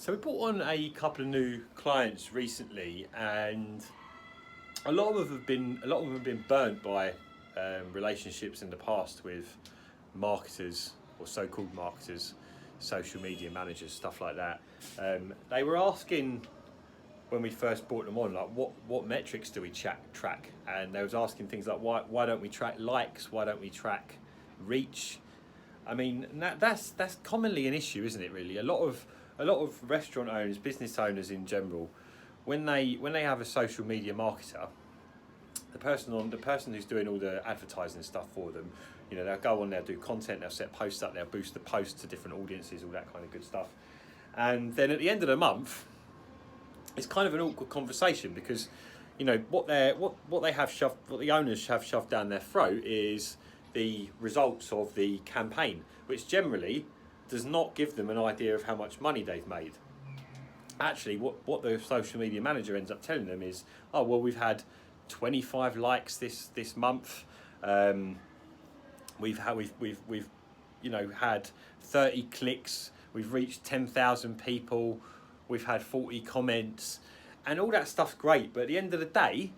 So we brought on a couple of new clients recently, and a lot of them have been burnt by relationships in the past with marketers or so-called marketers, social media managers, stuff like that. They were asking when we first brought them on, like what metrics do we track? And they was asking things like why don't we track likes? Why don't we track reach? I mean, that's commonly an issue, isn't it? Really, a lot of restaurant owners, business owners in general, when they have a social media marketer, the person who's doing all the advertising stuff for them, you know, they'll go on, they'll do content, they'll set posts up, they'll boost the posts to different audiences, all that kind of good stuff. And then at the end of the month, it's kind of an awkward conversation because, you know, what the owners have shoved down their throat is the results of the campaign, which generally does not give them an idea of how much money they've made. Actually, what the social media manager ends up telling them is, oh well, we've had 25 likes this month. We've you know, had 30 clicks. We've reached 10,000 people. We've had 40 comments, and all that stuff's great. But at the end of the day,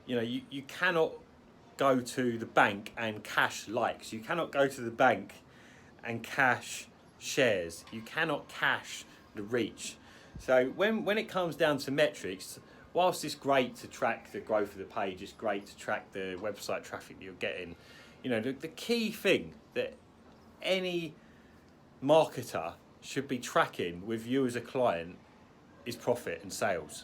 you know, you cannot go to the bank and cash likes. You cannot go to the bank and cash shares. You cannot cash the reach. So when it comes down to metrics, whilst it's great to track the growth of the page, it's great to track the website traffic that you're getting, you know, the key thing that any marketer should be tracking with you as a client is profit and sales.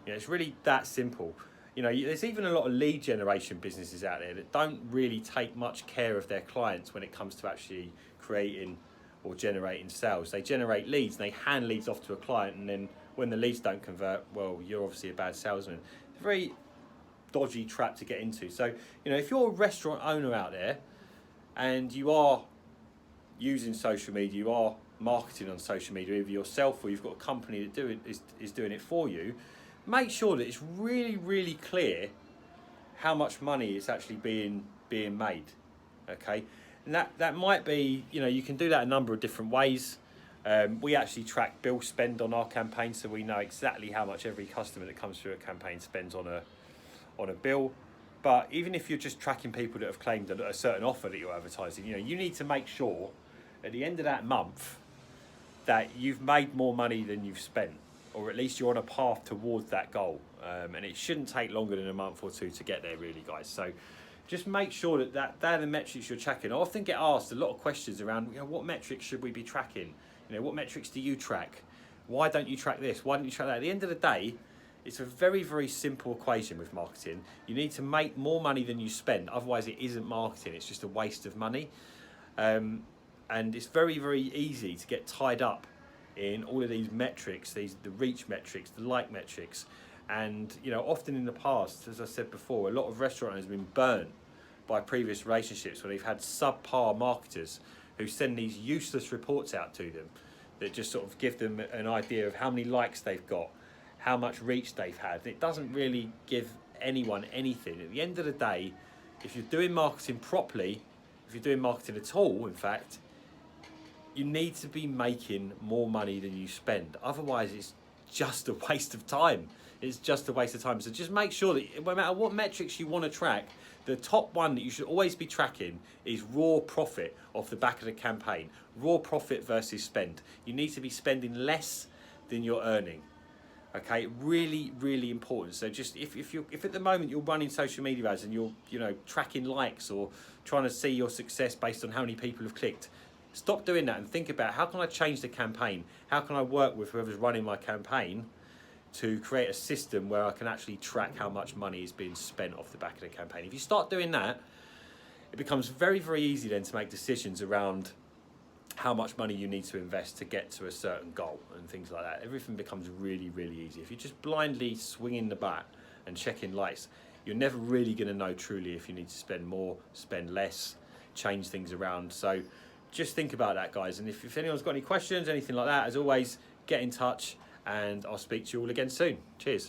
You know, it's really that simple. You know, there's even a lot of lead generation businesses out there that don't really take much care of their clients when it comes to actually creating or generating sales. They generate leads and they hand leads off to a client, and then when the leads don't convert, well, you're obviously a bad salesman. It's a very dodgy trap to get into. So, you know, if you're a restaurant owner out there and you are using social media, you are marketing on social media, either yourself or you've got a company that is doing it for you, make sure that it's really, really clear how much money is actually being made. Okay, and that might be, you know, you can do that a number of different ways. We actually track bill spend on our campaign, so we know exactly how much every customer that comes through a campaign spends on a bill. But even if you're just tracking people that have claimed a certain offer that you're advertising, you know, you need to make sure at the end of that month that you've made more money than you've spent, or at least you're on a path towards that goal. And it shouldn't take longer than a month or two to get there, really, guys. So just make sure that they're the metrics you're tracking. I often get asked a lot of questions around, you know, what metrics should we be tracking? You know, what metrics do you track? Why don't you track this? Why don't you track that? At the end of the day, it's a very, very simple equation with marketing. You need to make more money than you spend. Otherwise, it isn't marketing. It's just a waste of money. And it's very, very easy to get tied up in all of these metrics, the reach metrics, the like metrics. And, you know, often in the past, as I said before, a lot of restaurants have been burnt by previous relationships where they've had subpar marketers who send these useless reports out to them that just sort of give them an idea of how many likes they've got, how much reach they've had. It doesn't really give anyone anything. At the end of the day, if you're doing marketing properly, if you're doing marketing at all, in fact, you need to be making more money than you spend. Otherwise, it's just a waste of time. It's just a waste of time. So just make sure that no matter what metrics you want to track, the top one that you should always be tracking is raw profit off the back of the campaign. Raw profit versus spend. You need to be spending less than you're earning. Okay, really, really important. So just if at the moment you're running social media ads and you're, you know, tracking likes or trying to see your success based on how many people have clicked, stop doing that and think about, how can I change the campaign? How can I work with whoever's running my campaign to create a system where I can actually track how much money is being spent off the back of the campaign? If you start doing that, it becomes very, very easy then to make decisions around how much money you need to invest to get to a certain goal and things like that. Everything becomes really, really easy. If you're just blindly swinging the bat and checking likes, you're never really going to know truly if you need to spend more, spend less, change things around. So just think about that, guys. And if anyone's got any questions, anything like that, as always, get in touch and I'll speak to you all again soon. Cheers.